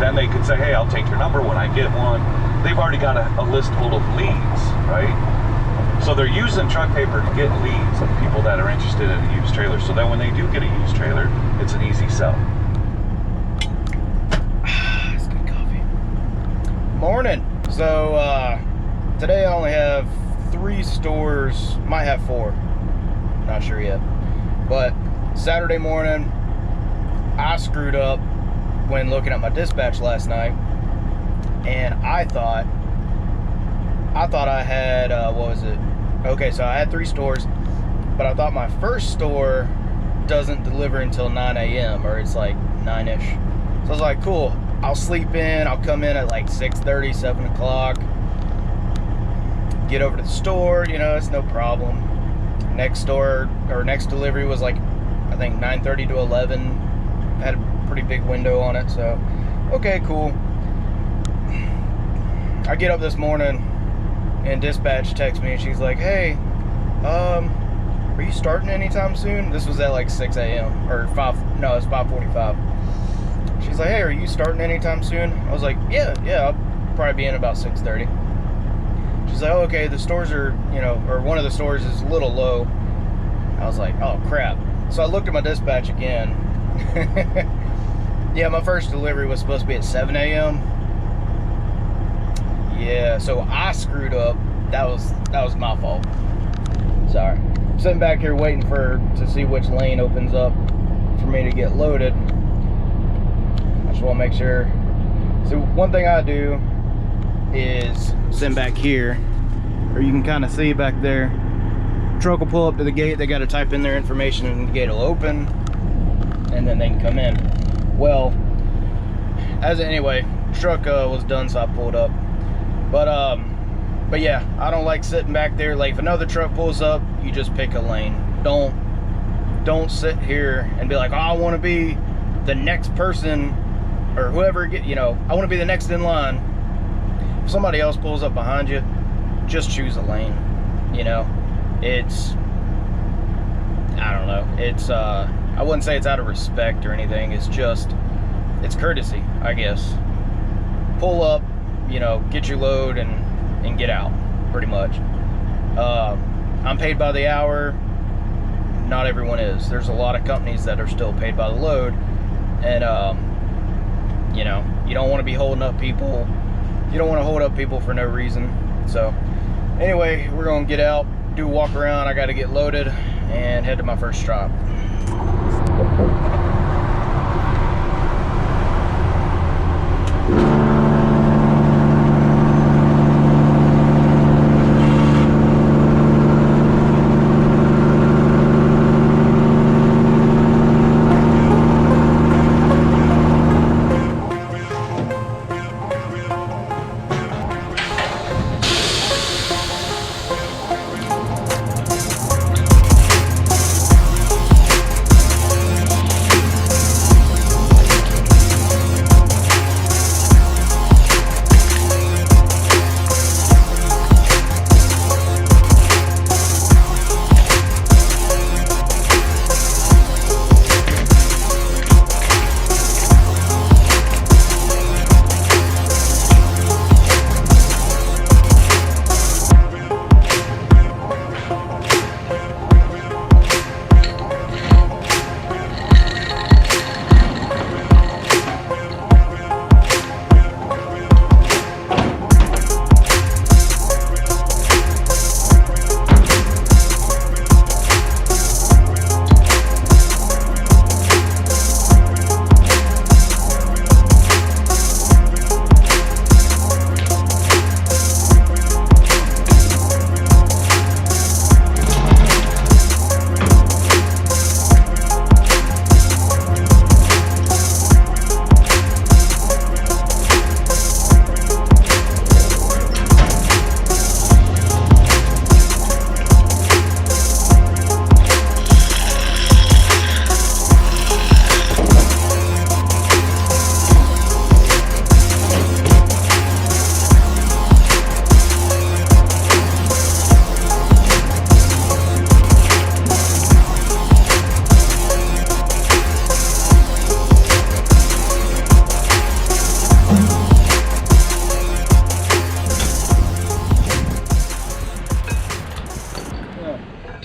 then they could say, hey, I'll take your number when I get one. They've already got a list full of leads, right? So they're using truck paper to get leads of people that are interested in a used trailer, so that when they do get a used trailer, it's an easy sell. It's good coffee. Morning. So today I only have 3 stores, might have 4, not sure yet. But Saturday morning, I screwed up when looking at my dispatch last night, and I thought I had what was it? Okay, so I had 3 stores, but I thought my first store doesn't deliver until 9 a.m. or it's like 9-ish. So I was like, cool, I'll sleep in, I'll come in at like 6:30, 7 o'clock, get over to the store, you know, it's no problem. Next store, or next delivery was like, I think 9:30 to 11, had a pretty big window on it, so okay, cool. I get up this morning and dispatch texts me and she's like, hey, are you starting anytime soon? This was at like 6 a.m. or 5, no, it's 5:45. She's like, hey, are you starting anytime soon? I was like, yeah, I'll probably be in about 6:30. She's like, oh, okay, the stores are, you know, or one of the stores is a little low. I was like, oh crap. So I looked at my dispatch again. Yeah, my first delivery was supposed to be at 7 a.m. Yeah, so I screwed up. That was my fault. Sorry. I'm sitting back here waiting to see which lane opens up for me to get loaded. I just want to make sure. So one thing I do is sitting back here, or you can kind of see back there. Truck will pull up to the gate. They got to type in their information, and the gate will open, and then they can come in. Well, anyway, truck was done, so I pulled up. But yeah, I don't like sitting back there. Like if another truck pulls up, you just pick a lane. Don't sit here and be like, oh, I want to be the next person, or whoever I want to be the next in line. If somebody else pulls up behind you, just choose a lane. You know, it's, I don't know, it's I wouldn't say it's out of respect or anything. It's just, it's courtesy, I guess. Pull up, you know, get your load and get out, pretty much. I'm paid by the hour. Not everyone is. There's a lot of companies that are still paid by the load, and you know, you don't want to be holding up people. You don't want to hold up people for no reason. So anyway, we're gonna get out, do a walk around. I got to get loaded and head to my first stop.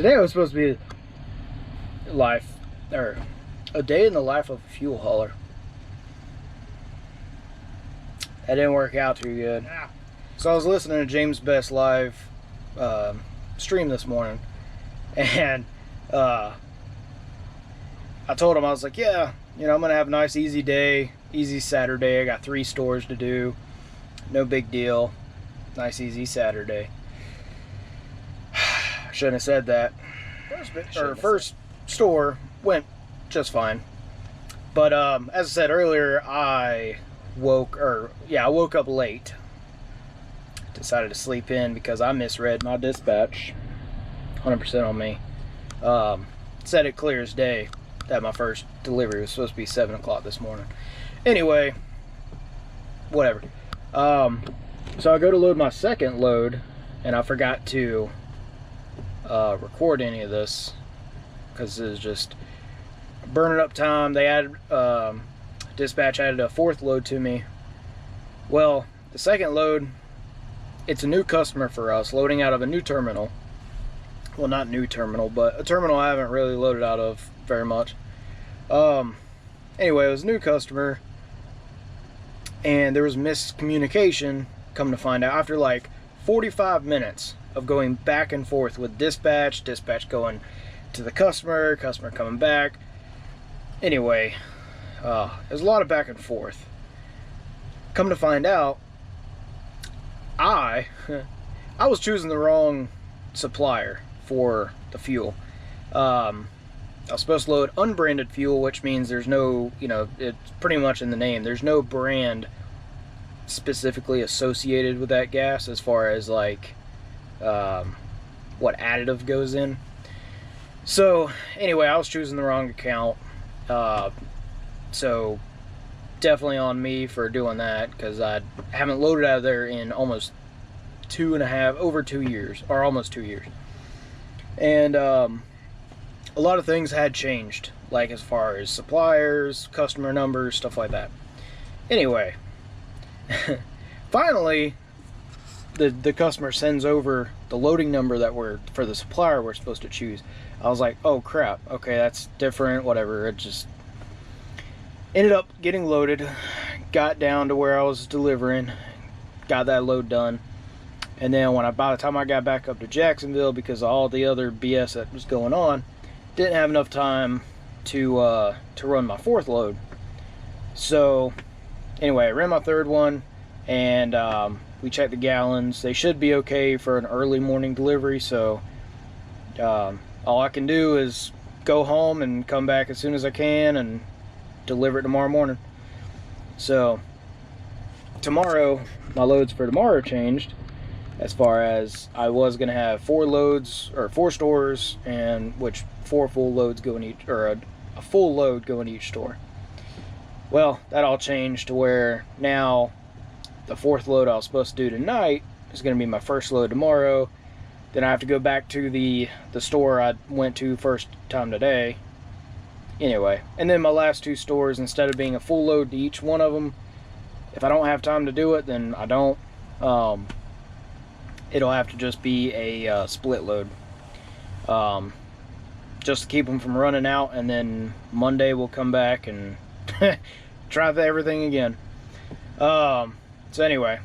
Today was supposed to be a day in the life of a fuel hauler. That didn't work out too good. So I was listening to James Best live stream this morning, and I told him, I was like, yeah, you know, I'm gonna have a nice easy day, easy Saturday. I got 3 stores to do, no big deal, nice easy Saturday. Shouldn't have said that. First store went just fine, but as I said earlier, I woke up late. Decided to sleep in because I misread my dispatch. 100% on me. Said it clear as day that my first delivery was supposed to be 7 o'clock this morning. Anyway, whatever. So I go to load my second load, and I forgot to record any of this because it was just burning up time. They added dispatch added a 4th load to me. Well, the second load, it's a new customer for us, loading out of a new terminal. Well, not new terminal, but a terminal I haven't really loaded out of very much. Anyway, it was a new customer, and there was miscommunication, come to find out, after like 45 minutes of going back and forth with dispatch going to the customer coming back. Anyway, there's a lot of back and forth. Come to find out, I was choosing the wrong supplier for the fuel. I was supposed to load unbranded fuel, which means there's no, you know, it's pretty much in the name. There's no brand specifically associated with that gas as far as like what additive goes in. So anyway, I was choosing the wrong account. So definitely on me for doing that, because I haven't loaded out of there in almost over 2 years, or almost 2 years. And a lot of things had changed, like as far as suppliers, customer numbers, stuff like that. Anyway, finally the customer sends over the loading number that for the supplier we're supposed to choose. I was like, oh crap, okay, that's different, whatever. It just ended up getting loaded, got down to where I was delivering, got that load done, and then by the time I got back up to Jacksonville, because of all the other BS that was going on, didn't have enough time to run my 4th load. So anyway, I ran my 3rd one, and we checked the gallons. They should be okay for an early morning delivery, so all I can do is go home and come back as soon as I can and deliver it tomorrow morning. So tomorrow, my loads for tomorrow changed, as far as I was going to have 4 loads, or 4 stores, and which 4 full loads go in each, or a full load go in each store. Well, that all changed to where now the 4th load I was supposed to do tonight is going to be my first load tomorrow. Then I have to go back to the store I went to first time today. Anyway, and then my last 2 stores, instead of being a full load to each one of them, if I don't have time to do it, then I don't. It'll have to just be a split load, just to keep them from running out, and then Monday we'll come back and try everything again. So anyway,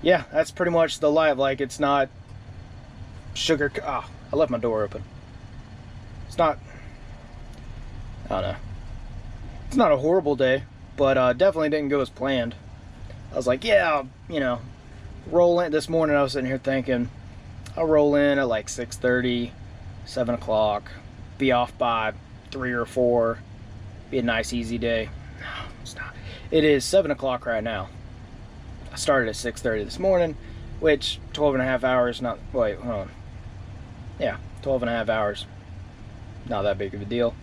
yeah, that's pretty much the life. Like, it's not sugar. I left my door open. It's not, I don't know, it's not a horrible day, but definitely didn't go as planned. I was like, yeah, you know, roll in. This morning I was sitting here thinking, I'll roll in at like 6:30, 7 o'clock, be off by 3 or 4, be a nice easy day. No, it's not. It is 7 o'clock right now. I started at 6:30 this morning, which 12 and a half hours, wait, hold on. Yeah, 12 and a half hours. Not that big of a deal.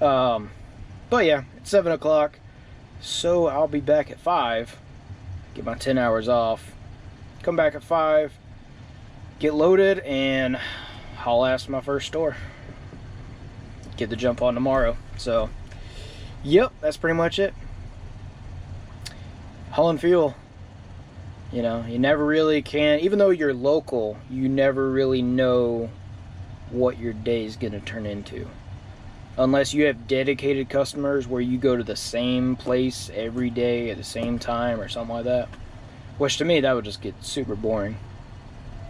But yeah, it's 7 o'clock, so I'll be back at 5, get my 10 hours off, come back at 5, get loaded, and haul ass to my first store. Get the jump on tomorrow. So, yep, that's pretty much it. Hauling fuel. You know, you never really can, even though you're local, you never really know what your day is going to turn into. Unless you have dedicated customers where you go to the same place every day at the same time or something like that. Which to me, that would just get super boring.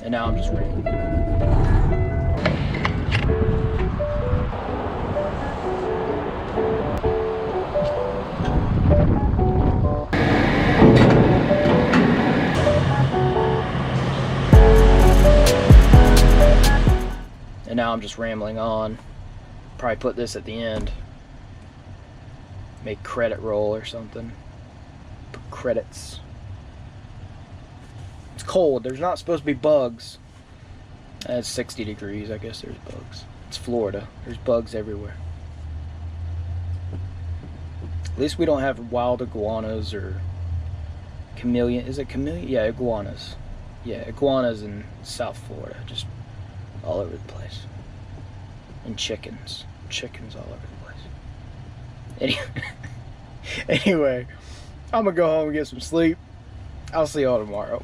And now I'm just ready. And now I'm just rambling on. Probably put this at the end. Make credit roll or something. Put credits. It's cold. There's not supposed to be bugs. It's 60 degrees. I guess there's bugs. It's Florida. There's bugs everywhere. At least we don't have wild iguanas or chameleon. Is it chameleon? Yeah, iguanas. Yeah, iguanas in South Florida. Just all over the place. And chickens. Chickens all over the place. Anyway, I'm gonna go home and get some sleep. I'll see y'all tomorrow.